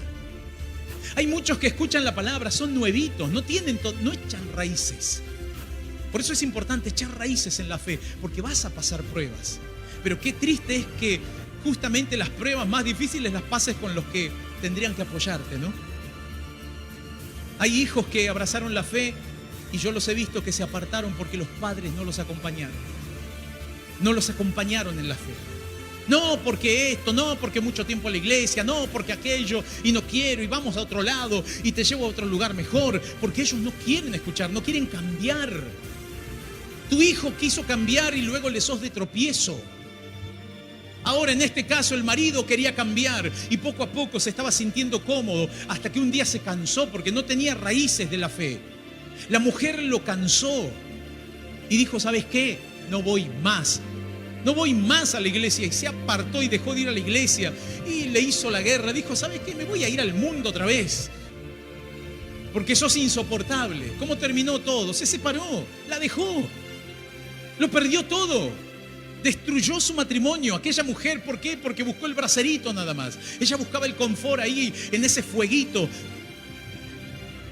Hay muchos que escuchan la palabra, son nuevitos, no echan raíces. Por eso es importante echar raíces en la fe, porque vas a pasar pruebas. Pero qué triste es que justamente las pruebas más difíciles las pases con los que tendrían que apoyarte, ¿no? Hay hijos que abrazaron la fe y yo los he visto que se apartaron porque los padres no los acompañaron. No los acompañaron en la fe. No porque esto, no porque mucho tiempo a la iglesia, no porque aquello y no quiero y vamos a otro lado y te llevo a otro lugar mejor, porque ellos no quieren escuchar, no quieren cambiar. Tu hijo quiso cambiar y luego le sos de tropiezo. Ahora en este caso el marido quería cambiar y poco a poco se estaba sintiendo cómodo hasta que un día se cansó porque no tenía raíces de la fe. La mujer lo cansó y dijo, ¿sabes qué? No voy más. No voy más a la iglesia. Y se apartó y dejó de ir a la iglesia. Y le hizo la guerra. Dijo, ¿sabes qué? Me voy a ir al mundo otra vez. Porque sos insoportable. ¿Cómo terminó todo? Se separó. La dejó. Lo perdió todo. Destruyó su matrimonio. Aquella mujer, ¿por qué? Porque buscó el bracerito nada más. Ella buscaba el confort ahí, en ese fueguito.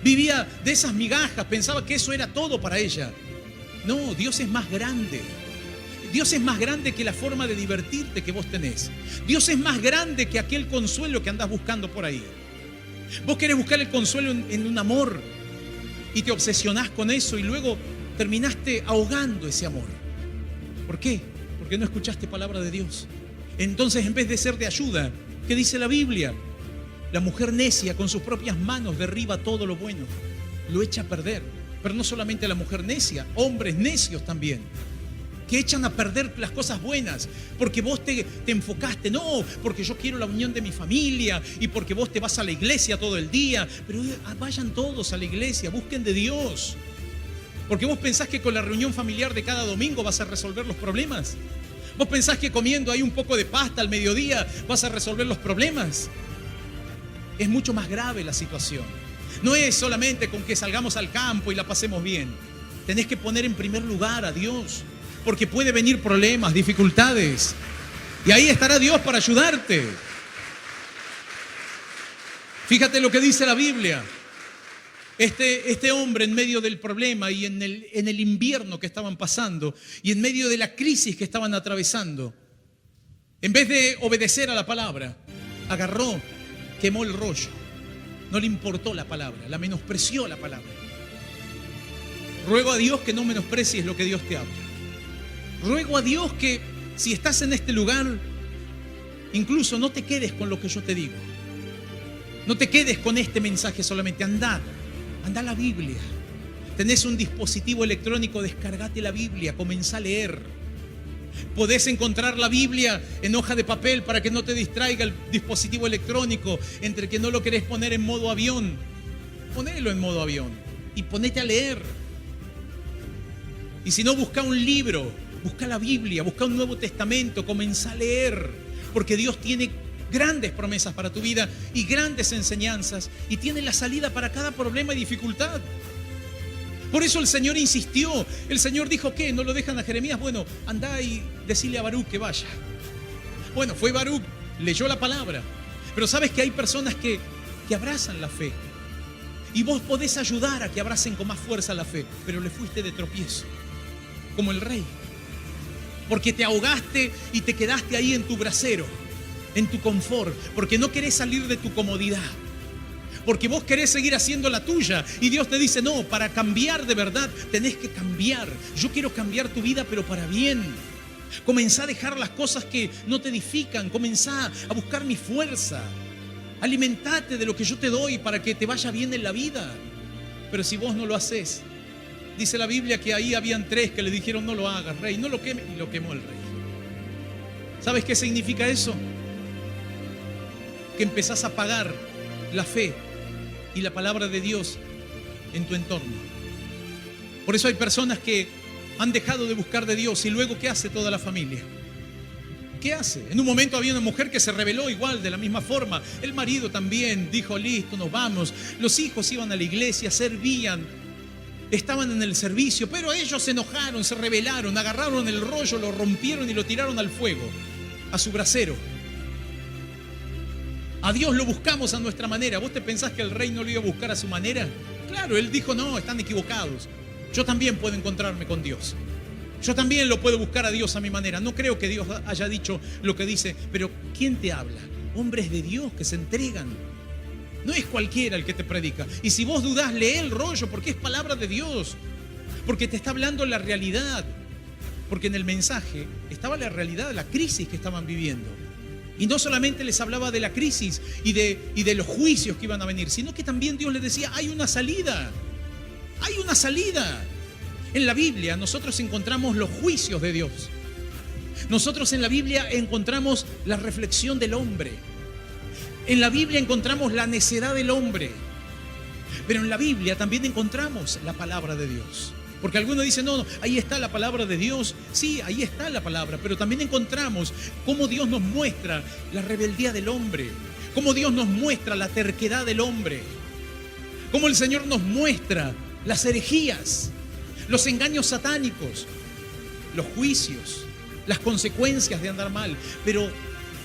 Vivía de esas migajas. Pensaba que eso era todo para ella. No, Dios es más grande. Dios es más grande que la forma de divertirte que vos tenés. Dios es más grande que aquel consuelo que andás buscando por ahí. Vos querés buscar el consuelo en un amor y te obsesionás con eso y luego terminaste ahogando ese amor. ¿Por qué? Porque no escuchaste palabra de Dios. Entonces, en vez de ser de ayuda, ¿qué dice la Biblia? La mujer necia con sus propias manos derriba todo lo bueno, lo echa a perder. Pero no solamente la mujer necia, hombres necios también, que echan a perder las cosas buenas, porque vos te enfocaste, no, porque yo quiero la unión de mi familia y porque vos te vas a la iglesia todo el día. Pero vayan todos a la iglesia, busquen de Dios. Porque vos pensás que con la reunión familiar de cada domingo vas a resolver los problemas. Vos pensás que comiendo ahí un poco de pasta al mediodía vas a resolver los problemas. Es mucho más grave la situación. No es solamente con que salgamos al campo y la pasemos bien. Tenés que poner en primer lugar a Dios, porque puede venir problemas, dificultades, y ahí estará Dios para ayudarte. Fíjate lo que dice la Biblia. Este hombre, en medio del problema y en el invierno que estaban pasando y en medio de la crisis que estaban atravesando, en vez de obedecer a la palabra, agarró, quemó el rollo. No le importó la palabra, la menospreció la palabra. Ruego a Dios que no menosprecies lo que Dios te habla. Ruego a Dios que si estás en este lugar, incluso no te quedes con lo que yo te digo. No te quedes con este mensaje solamente. Anda a la Biblia. Tenés un dispositivo electrónico, descargate la Biblia, comenzá a leer. Podés encontrar la Biblia en hoja de papel para que no te distraiga el dispositivo electrónico, entre que no lo querés poner en modo avión. Ponelo en modo avión y ponete a leer. Y si no, busca un libro, busca la Biblia, busca un Nuevo Testamento, comenzá a leer, porque Dios tiene grandes promesas para tu vida y grandes enseñanzas, y tiene la salida para cada problema y dificultad. Por eso el Señor insistió. El Señor dijo, ¿qué? ¿No lo dejan a Jeremías? Bueno, andá y decile a Baruch que vaya. Bueno, fue Baruch, leyó la palabra. Pero sabes que hay personas que abrazan la fe. Y vos podés ayudar a que abracen con más fuerza la fe, pero le fuiste de tropiezo, como el rey. Porque te ahogaste y te quedaste ahí en tu brasero, en tu confort, porque no querés salir de tu comodidad. Porque vos querés seguir haciendo la tuya y Dios te dice, no, para cambiar de verdad tenés que cambiar. Yo quiero cambiar tu vida, pero para bien. Comenzá a dejar las cosas que no te edifican, comenzá a buscar mi fuerza. Alimentate de lo que yo te doy para que te vaya bien en la vida. Pero si vos no lo haces, dice la Biblia que ahí habían 3 que le dijeron, no lo hagas, rey, no lo quemes, y lo quemó el rey. ¿Sabes qué significa eso? Que empezás a apagar la fe y la palabra de Dios en tu entorno. Por eso hay personas que han dejado de buscar de Dios y luego ¿qué hace toda la familia? ¿Qué hace? En un momento había una mujer que se rebeló igual, de la misma forma. El marido también dijo, listo, nos vamos. Los hijos iban a la iglesia, servían, estaban en el servicio, pero ellos se enojaron, se rebelaron, agarraron el rollo, lo rompieron y lo tiraron al fuego, a su brasero. A Dios lo buscamos a nuestra manera. ¿Vos te pensás que el rey no lo iba a buscar a su manera? Claro, él dijo, no, están equivocados. Yo también puedo encontrarme con Dios. Yo también lo puedo buscar a Dios a mi manera. No creo que Dios haya dicho lo que dice, pero ¿quién te habla? Hombres de Dios que se entregan. No es cualquiera el que te predica. Y si vos dudás, lee el rollo, porque es palabra de Dios. Porque te está hablando la realidad. Porque en el mensaje estaba la realidad de la crisis que estaban viviendo. Y no solamente les hablaba de la crisis y de los juicios que iban a venir, sino que también Dios les decía, hay una salida. Hay una salida. En la Biblia nosotros encontramos los juicios de Dios. Nosotros en la Biblia encontramos la reflexión del hombre. En la Biblia encontramos la necedad del hombre. Pero en la Biblia también encontramos la palabra de Dios. Porque algunos dicen, no, ahí está la palabra de Dios. Sí, ahí está la palabra, pero también encontramos cómo Dios nos muestra la rebeldía del hombre, cómo Dios nos muestra la terquedad del hombre, cómo el Señor nos muestra las herejías, los engaños satánicos, los juicios, las consecuencias de andar mal. Pero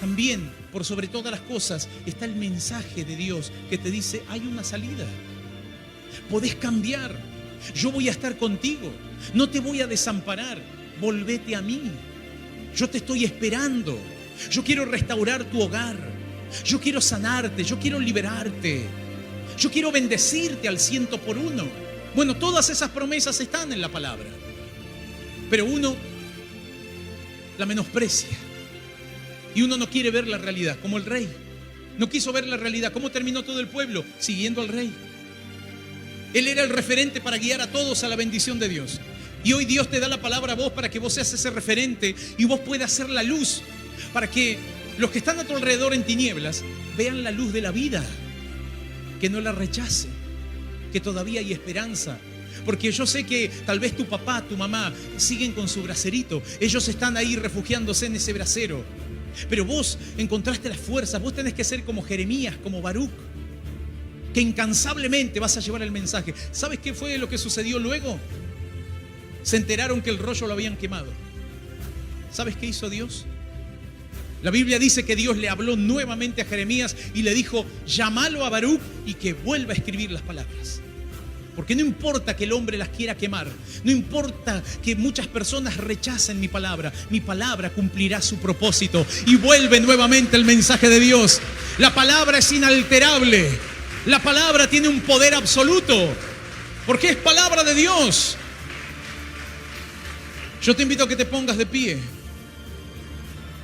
también, por sobre todas las cosas, está el mensaje de Dios que te dice, hay una salida. Podés cambiar. Yo voy a estar contigo, no te voy a desamparar, volvete a mí. Yo te estoy esperando, yo quiero restaurar tu hogar, yo quiero sanarte, yo quiero liberarte, yo quiero bendecirte al 100 por 1. Bueno, todas esas promesas están en la palabra, pero uno la menosprecia y uno no quiere ver la realidad, como el rey. No quiso ver la realidad. ¿Cómo terminó todo el pueblo? Siguiendo al rey. Él era el referente para guiar a todos a la bendición de Dios. Y hoy Dios te da la palabra a vos para que vos seas ese referente y vos puedas ser la luz, para que los que están a tu alrededor en tinieblas vean la luz de la vida, que no la rechacen, que todavía hay esperanza. Porque yo sé que tal vez tu papá, tu mamá siguen con su braserito, ellos están ahí refugiándose en ese brasero, pero vos encontraste las fuerzas. Vos tenés que ser como Jeremías, como Baruch, que incansablemente vas a llevar el mensaje. ¿Sabes qué fue lo que sucedió luego? Se enteraron que el rollo lo habían quemado. ¿Sabes qué hizo Dios? La Biblia dice que Dios le habló nuevamente a Jeremías y le dijo: llámalo a Baruch y que vuelva a escribir las palabras. Porque no importa que el hombre las quiera quemar, no importa que muchas personas rechacen mi palabra cumplirá su propósito y vuelve nuevamente el mensaje de Dios. La palabra es inalterable, la palabra tiene un poder absoluto, porque es palabra de Dios. Yo te invito a que te pongas de pie.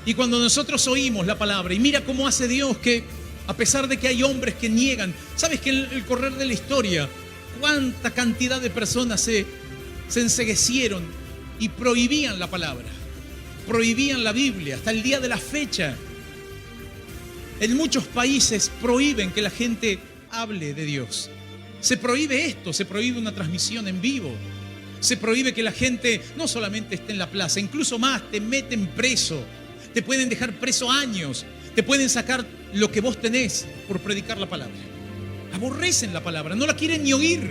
Y cuando nosotros oímos la palabra, y mira cómo hace Dios, que a pesar de que hay hombres que niegan, ¿sabes que en el correr de la historia cuánta cantidad de personas se enceguecieron y prohibían la palabra, prohibían la Biblia? Hasta el día de la fecha, en muchos países prohíben que la gente hable de Dios. Se prohíbe esto, se prohíbe una transmisión en vivo, se prohíbe que la gente no solamente esté en la plaza, incluso más, te meten preso, te pueden dejar preso años, te pueden sacar lo que vos tenés por predicar la palabra. Aborrecen la palabra, no la quieren ni oír.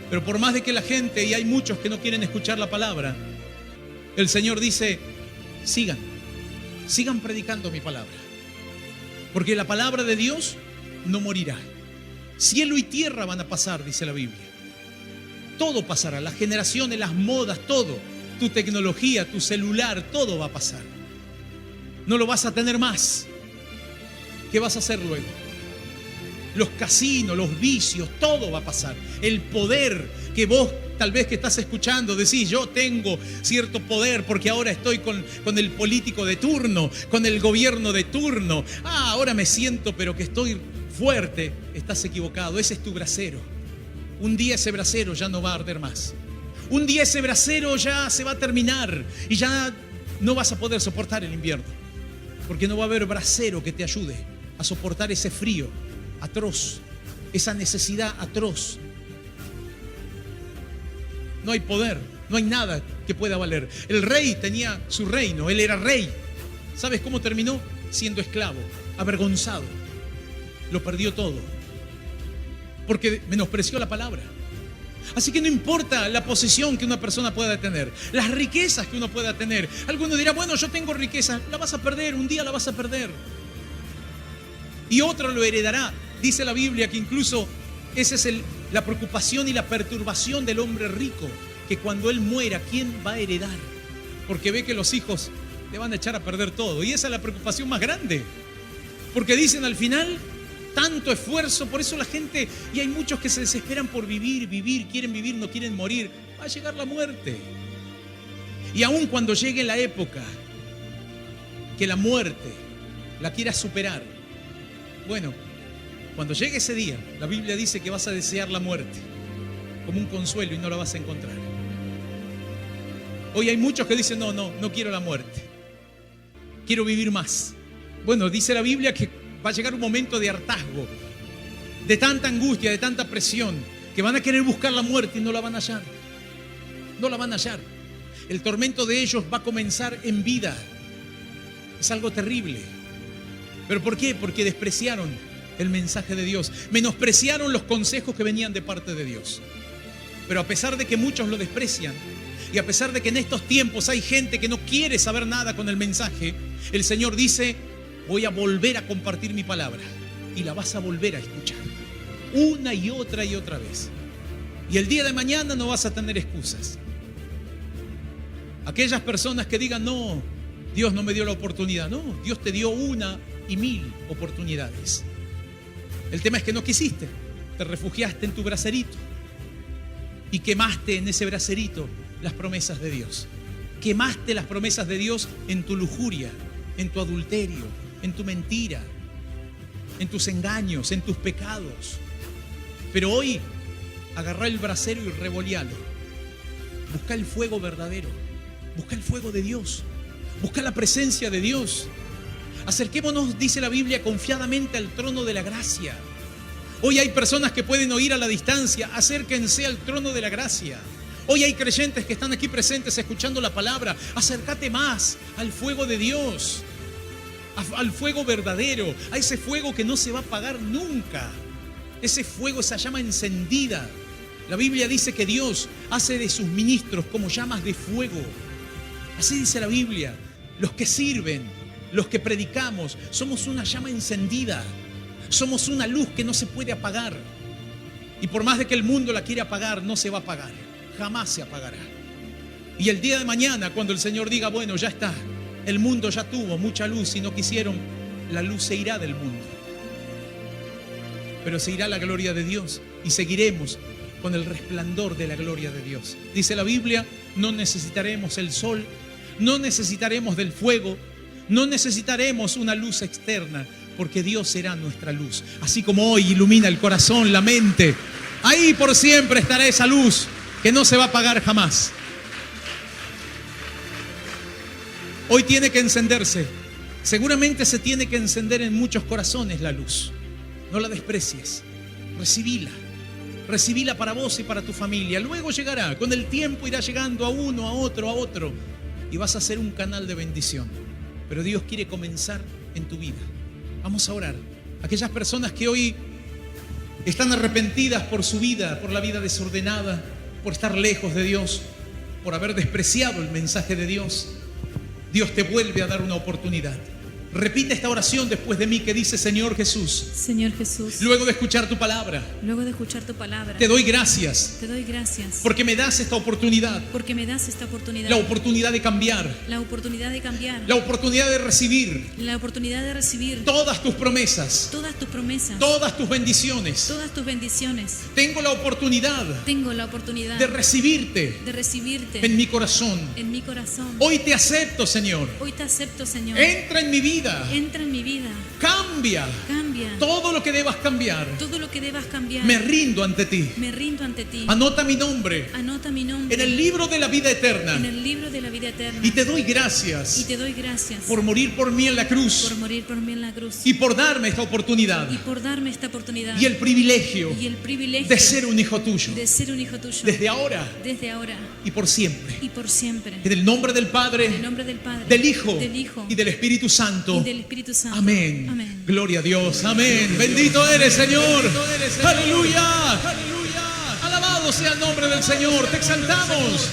Pero por más de que la gente, y hay muchos que no quieren escuchar la palabra, el Señor dice: sigan predicando mi palabra, porque la palabra de Dios no morirá. Cielo y tierra van a pasar, dice la Biblia. Todo pasará, las generaciones, las modas, todo. Tu tecnología, tu celular, todo va a pasar. No lo vas a tener más. ¿Qué vas a hacer luego? Los casinos, los vicios, todo va a pasar. El poder que vos tal vez que estás escuchando decís: yo tengo cierto poder porque ahora estoy con el político de turno, con el gobierno de turno. Ahora me siento pero que estoy fuerte. Estás equivocado, ese es tu brasero. Un día ese brasero ya no va a arder más. Un día ese brasero ya se va a terminar y ya no vas a poder soportar el invierno, porque no va a haber brasero que te ayude a soportar ese frío atroz, esa necesidad atroz. No hay poder, no hay nada que pueda valer. El rey tenía su reino, él era rey. ¿Sabes cómo terminó? Siendo esclavo, avergonzado. Lo perdió todo, porque menospreció la palabra. Así que no importa la posición que una persona pueda tener, las riquezas que uno pueda tener. Alguno dirá: bueno, yo tengo riqueza. La vas a perder, un día la vas a perder. Y otro lo heredará. Dice la Biblia que incluso esa es la preocupación y la perturbación del hombre rico, que cuando él muera, ¿quién va a heredar? Porque ve que los hijos le van a echar a perder todo. Y esa es la preocupación más grande. Porque dicen al final: tanto esfuerzo, por eso la gente, y hay muchos que se desesperan por vivir, quieren vivir, no quieren morir. Va a llegar la muerte. Y aun cuando llegue la época que la muerte la quiera superar, bueno, cuando llegue ese día, la Biblia dice que vas a desear la muerte como un consuelo y no la vas a encontrar. Hoy hay muchos que dicen: no quiero la muerte, quiero vivir más. Bueno, dice la Biblia que va a llegar un momento de hartazgo, de tanta angustia, de tanta presión, que van a querer buscar la muerte y no la van a hallar. No la van a hallar. El tormento de ellos va a comenzar en vida. Es algo terrible. ¿Pero por qué? Porque despreciaron el mensaje de Dios, menospreciaron los consejos que venían de parte de Dios. Pero a pesar de que muchos lo desprecian, y a pesar de que en estos tiempos hay gente que no quiere saber nada con el mensaje, el Señor dice: voy a volver a compartir mi palabra y la vas a volver a escuchar una y otra vez. Y el día de mañana no vas a tener excusas. Aquellas personas que digan: no, Dios no me dio la oportunidad. No, Dios te dio 1 y 1000 oportunidades. El tema es que no quisiste, te refugiaste en tu braserito y quemaste en ese braserito las promesas de Dios. Quemaste las promesas de Dios en tu lujuria, en tu adulterio, en tu mentira, en tus engaños, en tus pecados. Pero hoy agarrá el brasero y revolealo. Busca el fuego verdadero. Busca el fuego de Dios. Busca la presencia de Dios. Acerquémonos, dice la Biblia, confiadamente al trono de la gracia. Hoy hay personas que pueden oír a la distancia. Acérquense al trono de la gracia. Hoy hay creyentes que están aquí presentes escuchando la palabra. Acércate más al fuego de Dios, al fuego verdadero, a ese fuego que no se va a apagar nunca. Ese fuego, esa llama encendida. La Biblia dice que Dios hace de sus ministros como llamas de fuego. Así dice la Biblia. Los que sirven, los que predicamos, somos una llama encendida. Somos una luz que no se puede apagar. Y por más de que el mundo la quiera apagar, no se va a apagar. Jamás se apagará. Y el día de mañana, cuando el Señor diga, bueno, ya está, el mundo ya tuvo mucha luz y no quisieron, la luz se irá del mundo. Pero se irá la gloria de Dios y seguiremos con el resplandor de la gloria de Dios. Dice la Biblia, no necesitaremos el sol, no necesitaremos del fuego, no necesitaremos una luz externa, porque Dios será nuestra luz. Así como hoy ilumina el corazón, la mente, ahí por siempre estará esa luz que no se va a apagar jamás. Hoy tiene que encenderse. Seguramente se tiene que encender en muchos corazones la luz. No la desprecies. Recibíla. Recibíla para vos y para tu familia. Luego llegará. Con el tiempo irá llegando a uno, a otro. Y vas a ser un canal de bendición. Pero Dios quiere comenzar en tu vida. Vamos a orar. Aquellas personas que hoy están arrepentidas por su vida, por la vida desordenada, por estar lejos de Dios, por haber despreciado el mensaje de Dios, Dios te vuelve a dar una oportunidad. Repite esta oración después de mí que dice: Señor Jesús, Señor Jesús, luego de escuchar tu palabra, te doy gracias porque me das esta oportunidad, la oportunidad de cambiar, la oportunidad de recibir todas tus promesas, todas tus bendiciones. Tengo la oportunidad de recibirte en mi corazón. Hoy te acepto, Señor. Entra en mi vida. Cambia todo lo que debas cambiar. Me rindo ante ti. Anota mi nombre en el libro de la vida eterna. Y te doy gracias por morir por mí en la cruz y por darme esta oportunidad y el privilegio de ser un hijo tuyo desde ahora y por siempre. En el nombre del Padre, del Hijo y del Espíritu Santo. Amén. Amén. Gloria a Dios. Amén. Bendito eres, Señor. Aleluya. Alabado sea el nombre del Señor. Te exaltamos.